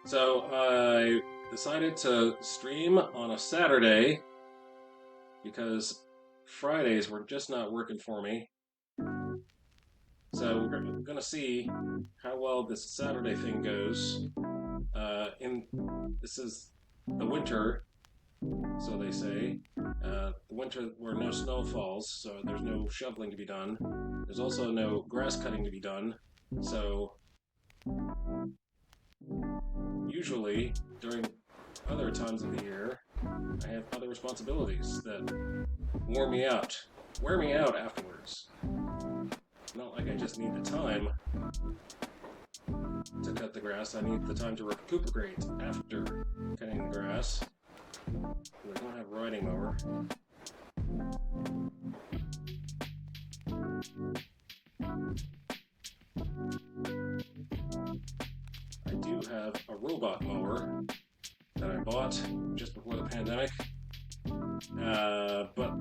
So I decided to stream on a Saturday because Fridays were just not working for me. So we're gonna see how well this Saturday thing goes. In This is the winter, so they say. The winter where no snow falls, so there's no shoveling to be done. There's also no grass cutting to be done. So usually during other times of the year, I have other responsibilities that wear me out afterwards. Not like I just need the time to cut the grass, I need the time to recuperate after cutting the grass. I don't have a riding mower. I do have a robot mower that I bought just before the pandemic. But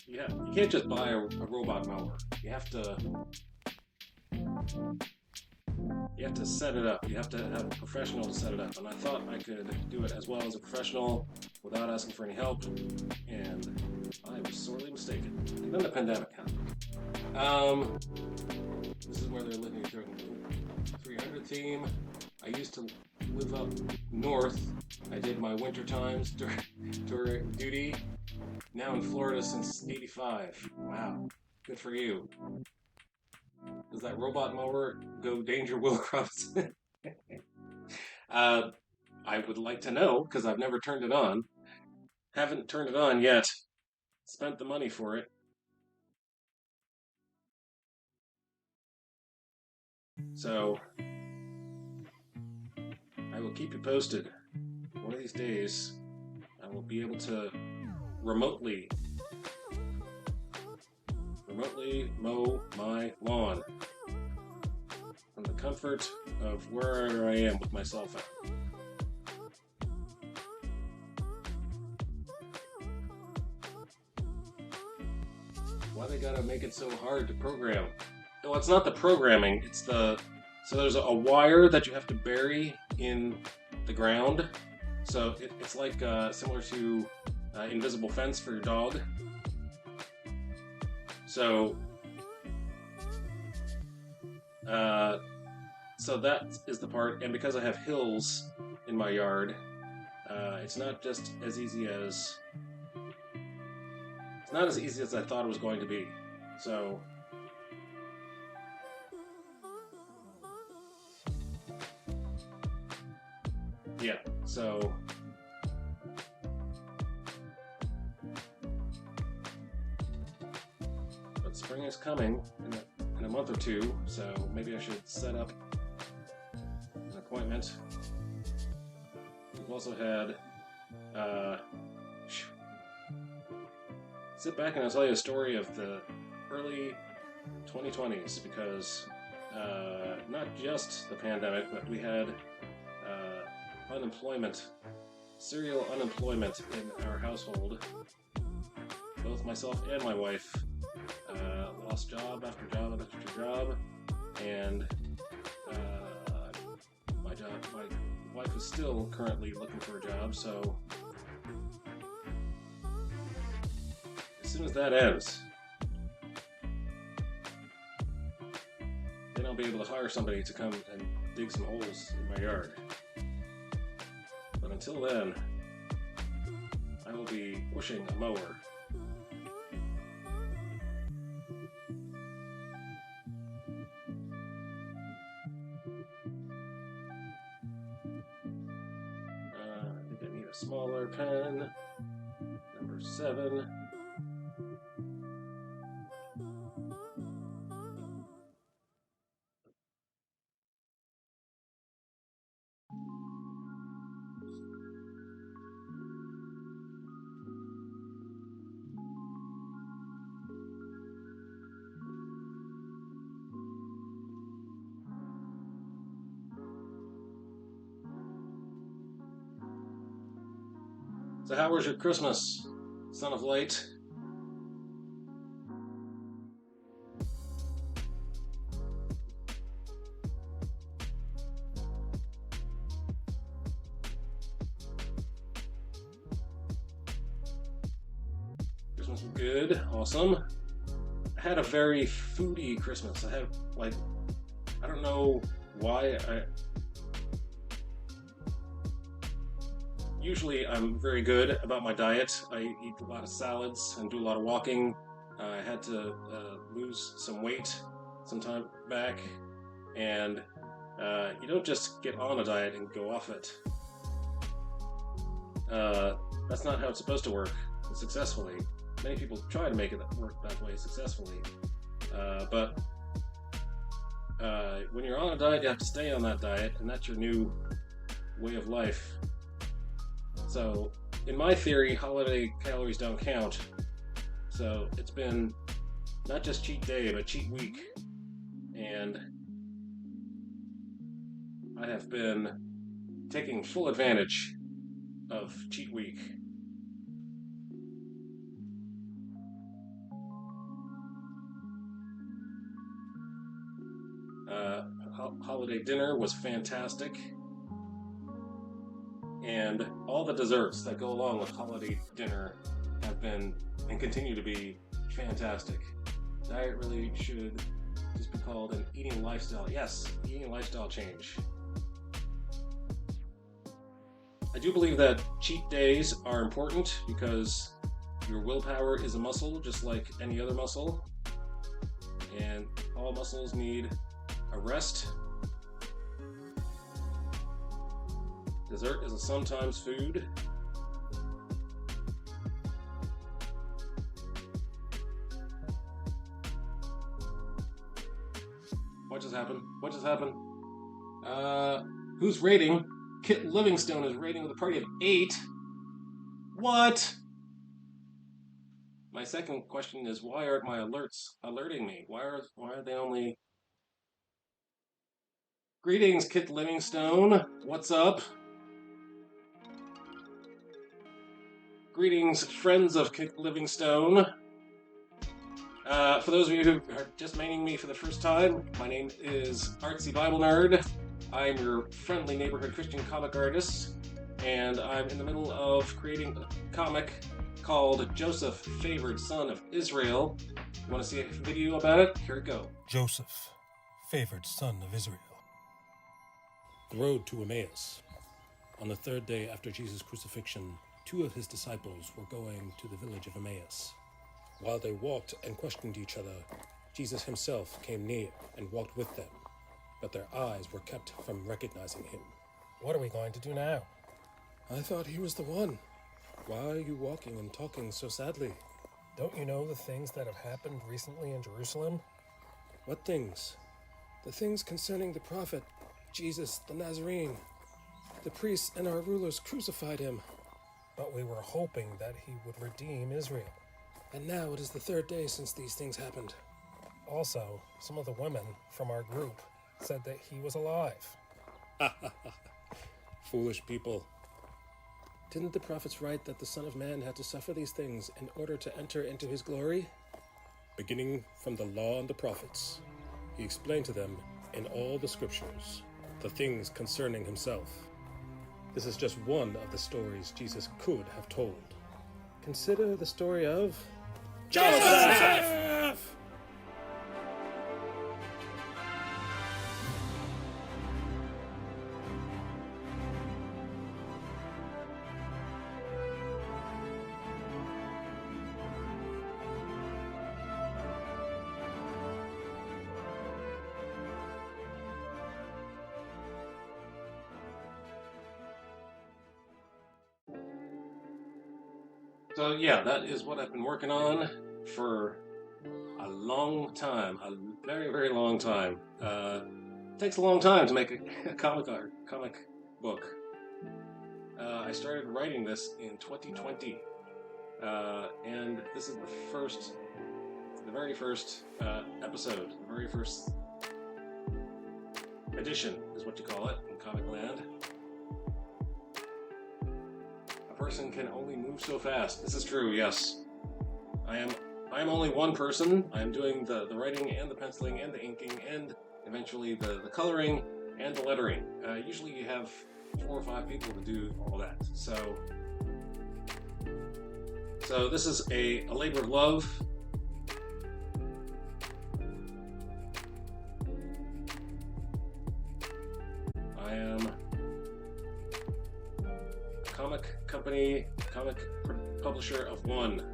you can't just buy a robot mower. You have to set it up. You have to have a professional to set it up. And I thought I could do it as well as a professional without asking for any help. And I was sorely mistaken. And then the pandemic happened. This is where they're living through 300 theme. I used to live up north. I did my winter times during duty. Now in Florida since '85. Wow, good for you. Does that robot mower go danger Will Crops? uh, I would like to know because I've never turned it on. Haven't turned it on yet. Spent the money for it. So I will keep you posted. One of these days, I will be able to remotely mow my lawn from the comfort of wherever I am with my cell phone. Why they gotta make it so hard to program? Well, it's not the programming, so there's a wire that you have to bury in the ground. So it's like similar to invisible fence for your dog. So, so that is the part, and because I have hills in my yard, it's not just as easy as it's not as easy as I thought it was going to be. So, yeah. So. But spring is coming in a month or two, so maybe I should set up an appointment. We've also had, sit back and I'll tell you a story of the early 2020s because not just the pandemic, but we had serial unemployment in our household. Both myself and my wife lost job after job after job, and my wife is still currently looking for a job. So as soon as that ends, then I'll be able to hire somebody to come and dig some holes in my yard. But until then, I will be pushing a mower. Smaller pen, number 7. So how was your Christmas, son of light? Christmas was good, awesome. I had a very foodie Christmas. I don't know why. Usually I'm very good about my diet. I eat a lot of salads and do a lot of walking. I had to lose some weight some time back, and you don't just get on a diet and go off it. That's not how it's supposed to work successfully. Many people try to make it work that way successfully, but when you're on a diet, you have to stay on that diet, and that's your new way of life. So, in my theory, holiday calories don't count. So, it's been not just cheat day, but cheat week. And I have been taking full advantage of cheat week. Holiday dinner was fantastic. And all the desserts that go along with holiday dinner have been and continue to be fantastic. Diet really should just be called an eating lifestyle. Yes, eating lifestyle change. I do believe that cheat days are important because your willpower is a muscle just like any other muscle. And all muscles need a rest. Dessert is a sometimes food. What just happened? What just happened? Who's rating? Kit Livingstone is rating with a party of 8. What? My second question is, why aren't my alerts alerting me? Why are they only... Greetings, Kit Livingstone. What's up? Greetings, friends of Kit Livingstone. For those of you who are just meeting me for the first time, my name is Artsy Bible Nerd. I'm your friendly neighborhood Christian comic artist, and I'm in the middle of creating a comic called Joseph, Favored Son of Israel. You want to see a video about it? Here we go. Joseph, Favored Son of Israel. The road to Emmaus. On the third day after Jesus' crucifixion, 2 of his disciples were going to the village of Emmaus. While they walked and questioned each other, Jesus himself came near and walked with them, but their eyes were kept from recognizing him. What are we going to do now? I thought he was the one. Why are you walking and talking so sadly? Don't you know the things that have happened recently in Jerusalem? What things? The things concerning the prophet, Jesus the Nazarene. The priests and our rulers crucified him. But we were hoping that he would redeem Israel. And now it is the 3rd day since these things happened. Also, some of the women from our group said that he was alive. Foolish people. Didn't the prophets write that the Son of Man had to suffer these things in order to enter into his glory? Beginning from the law and the prophets, he explained to them in all the scriptures the things concerning himself. This is just one of the stories Jesus could have told. Consider the story of Joseph! So yeah, that is what I've been working on for a long time, a very, very long time. It takes a long time to make a comic book. I started writing this in 2020, and this is the very first episode, the very first edition is what you call it in comic land. A person can only move so fast. This is true, yes. I am only one person. I am doing the writing and the penciling and the inking and eventually the coloring and the lettering. Usually you have 4 or 5 people to do all that. So So this is a labor of love. I am a comic company, comic publisher of one.